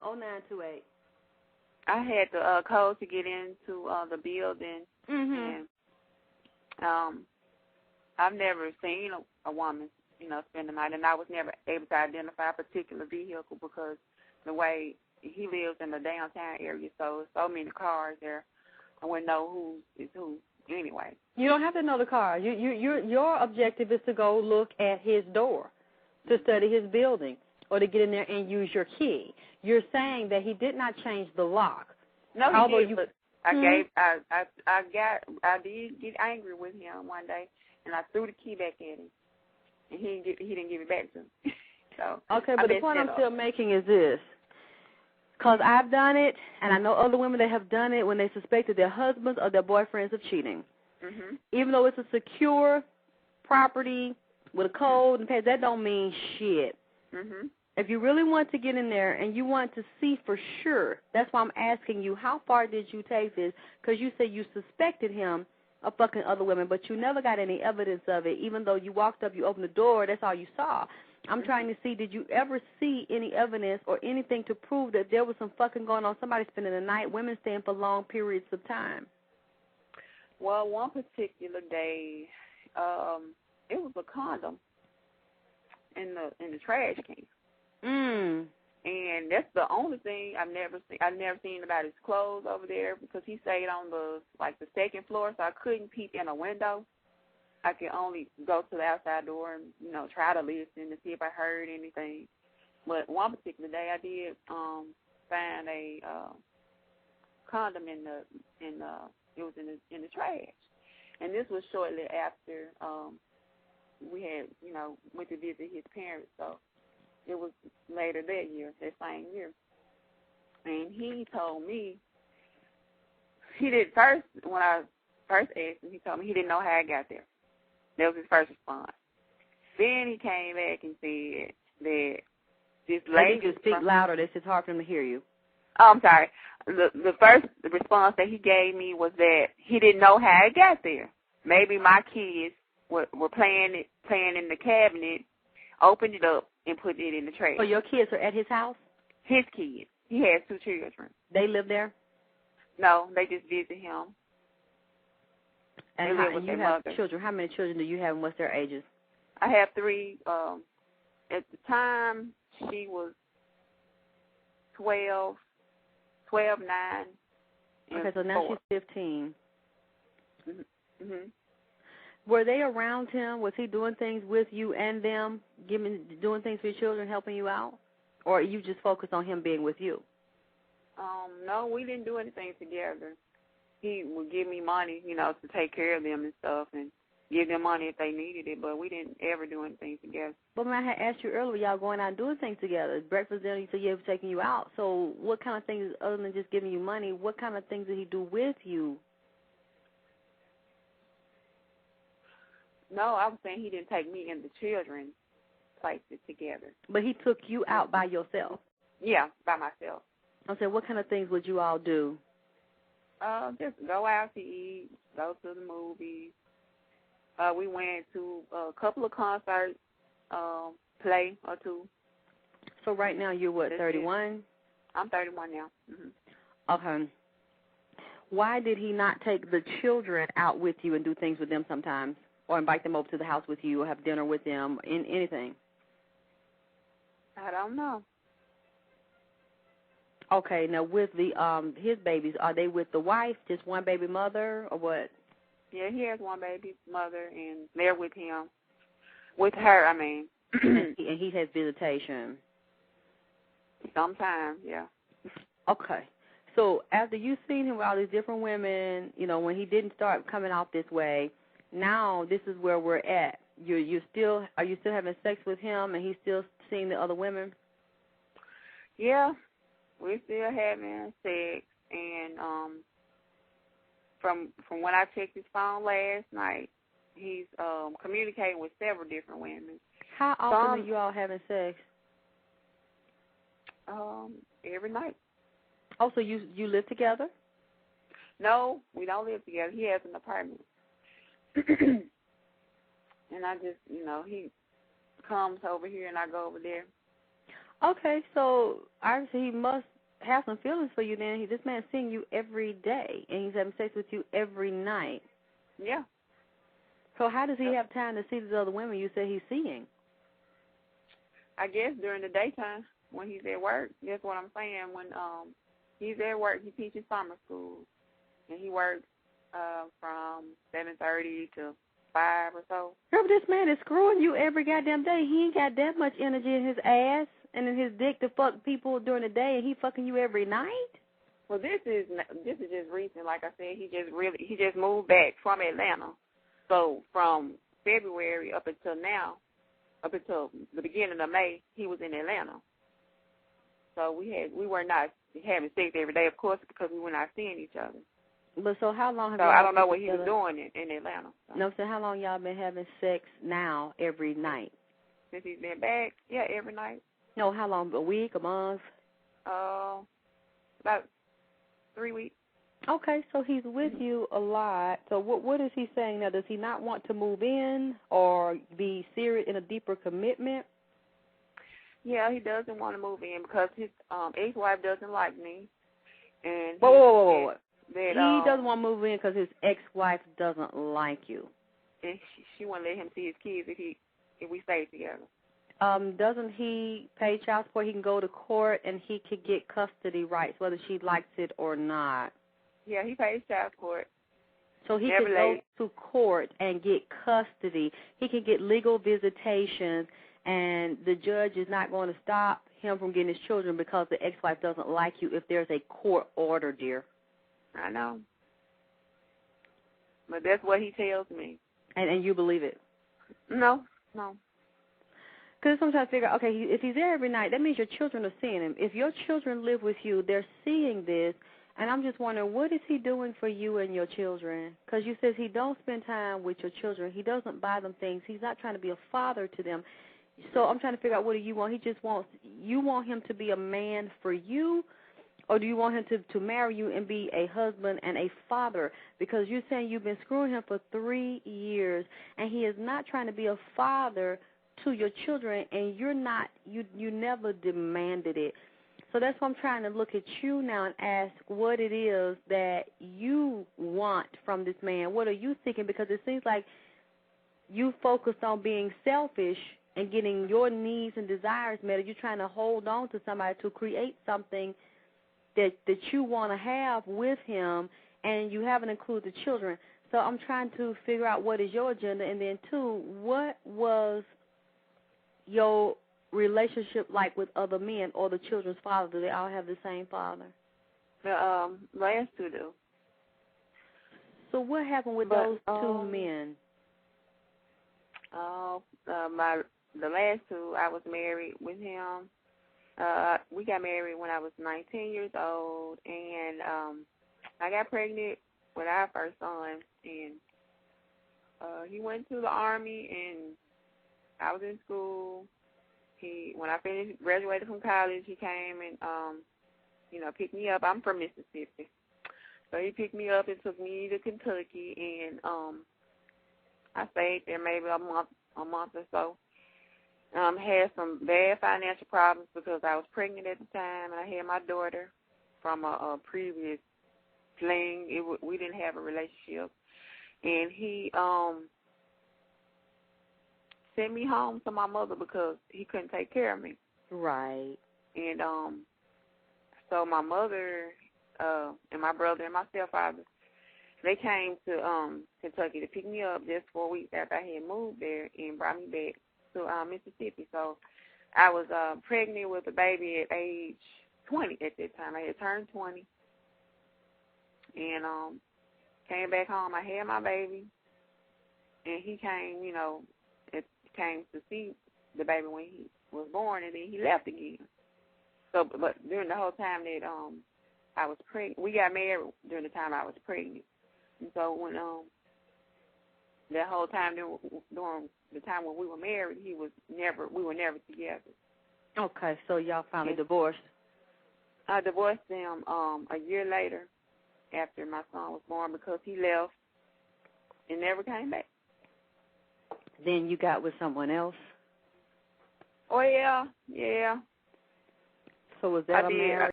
0928. I had the code to get into the building, and I've never seen a woman, spend the night, and I was never able to identify a particular vehicle because the way he lives in the downtown area, so many cars there, I wouldn't know who is who anyway. You don't have to know the car. Your objective is to go look at his door, to study his building, or to get in there and use your key. You're saying that he did not change the lock. No, he did. But I did get angry with him one day, and I threw the key back at him, and he didn't give it back to me. So okay, but the point I'm still making is this. Because I've done it, and I know other women that have done it when they suspected their husbands or their boyfriends of cheating. Mm-hmm. Even though it's a secure property with a code and that don't mean shit. Mm-hmm. If you really want to get in there and you want to see for sure, that's why I'm asking you, how far did you take this? Because you said you suspected him of fucking other women, but you never got any evidence of it. Even though you walked up, you opened the door, that's all you saw. I'm trying to see, did you ever see any evidence or anything to prove that there was some fucking going on, somebody spending the night, women staying for long periods of time? Well, one particular day, it was a condom in the trash can. And that's the only thing I've never seen about his clothes over there because he stayed on the second floor, so I couldn't peep in a window. I could only go to the outside door and, try to listen to see if I heard anything. But one particular day I did find a condom in the trash. And this was shortly after we had, went to visit his parents, so it was later that same year. And he told me, when I first asked him, he told me he didn't know how I got there. That was his first response. Then he came back and said that this lady... You speak louder. It's hard for him to hear you. Oh, I'm sorry. The first response that he gave me was that he didn't know how I got there. Maybe my kids were playing in the cabinet, opened it up, and put it in the trash. So your kids are at his house? His kids. He has 2 children. They live there? No, they just visit him. And you have children. How many children do you have, and what's their ages? I have 3. At the time, she was 12, 9, and okay, so now 4. She's 15. Mm-hmm. Were they around him? Was he doing things with you and them, doing things for your children, helping you out? Or you just focused on him being with you? No, we didn't do anything together. He would give me money, to take care of them and stuff, and give them money if they needed it, but we didn't ever do anything together. But I had asked you earlier, y'all going out and doing things together. Breakfast, dinner, you said he was taking you out. So what kind of things, other than just giving you money, what kind of things did he do with you? No, I was saying he didn't take me and the children places together. But he took you out by yourself? Yeah, by myself. I said, what kind of things would you all do? Just go out to eat, go to the movies. We went to a couple of concerts, play or 2. So right now you're what, 31? I'm 31 now. Mm-hmm. Okay. Why did he not take the children out with you and do things with them sometimes? Or invite them over to the house with you or have dinner with them, anything? I don't know. Okay, now with the his babies, are they with the wife, just one baby mother, or what? Yeah, he has one baby mother, and they're with him. With her, I mean. And he has visitation. Sometimes, yeah. Okay. So after you've seen him with all these different women, when he didn't start coming out this way, now this is where we're at. Are you still having sex with him, and he's still seeing the other women? Yeah, we're still having sex, and from when I checked his phone last night, he's communicating with several different women. How often are you all having sex? Every night. Oh, so you live together? No, we don't live together. He has an apartment. And I just, he comes over here and I go over there. Okay, so obviously he must have some feelings for you then. This man's seeing you every day, and he's having sex with you every night. Yeah. So how does he have time to see these other women you say he's seeing? I guess during the daytime when he's at work. That's what I'm saying. When he's at work, he teaches summer school, and he works from 7:30 to 5 or so. Girl, but this man is screwing you every goddamn day. He ain't got that much energy in his ass and in his dick to fuck people during the day, and he fucking you every night? Well, this is just recent. Like I said, he just moved back from Atlanta. So from February up until now, up until the beginning of May, he was in Atlanta. So we were not having sex every day, of course, because we were not seeing each other. But so how long have so y'all I don't know what been he was doing in Atlanta. So. No, so how long y'all been having sex now every night? Since he's been back, yeah, every night. No, how long? A week, a month? About 3 weeks. Okay, so he's with you a lot. So what is he saying now? Does he not want to move in or be serious in a deeper commitment? Yeah, he doesn't want to move in because his ex-wife doesn't like me. And whoa. That, he doesn't want to move in because his ex-wife doesn't like you. And she won't let him see his kids if we stay together. Doesn't he pay child support? He can go to court and he could get custody rights, whether she likes it or not. Yeah, he pays child support. So he can go to court and get custody. He can get legal visitations, and the judge is not going to stop him from getting his children because the ex-wife doesn't like you if there's a court order, dear. I know. But that's what he tells me. And you believe it? No. Because sometimes I figure, okay, if he's there every night, that means your children are seeing him. If your children live with you, they're seeing this, and I'm just wondering, what is he doing for you and your children? Because you says he don't spend time with your children. He doesn't buy them things. He's not trying to be a father to them. So I'm trying to figure out, what do you want? He just wants, you want him to be a man for you, or do you want him to marry you and be a husband and a father? Because you're saying you've been screwing him for 3 years, and he is not trying to be a father to your children, and you're not, you never demanded it. So that's why I'm trying to look at you now and ask what it is that you want from this man. What are you seeking? Because it seems like you focused on being selfish and getting your needs and desires met. You're trying to hold on to somebody to create something that you want to have with him, and you haven't included the children. So I'm trying to figure out what is your agenda, and then, two, what was your relationship like with other men or the children's father? Do they all have the same father? The last two do. So what happened with those two men? The last two, I was married with him. We got married when I was 19 years old, and I got pregnant with our first son, and he went to the Army, and I was in school. When I graduated from college, he came and, picked me up. I'm from Mississippi. So he picked me up and took me to Kentucky, and I stayed there maybe a month or so. Had some bad financial problems because I was pregnant at the time, and I had my daughter from a previous fling. We didn't have a relationship. And he sent me home to my mother because he couldn't take care of me. Right. And so my mother and my brother and my stepfather, they came to Kentucky to pick me up just 4 weeks after I had moved there and brought me back to Mississippi. So I was pregnant with a baby at age 20 at that time. I had turned 20. And came back home. I had my baby. And he came, came to see the baby when he was born, and then he left again. So, but during the whole time that I was pregnant, we got married during the time I was pregnant. And so when that whole time during the time when we were married, we were never together. Okay, so y'all finally divorced. I divorced him a year later after my son was born because he left and never came back. Then you got with someone else? Oh, yeah. So was that a marriage?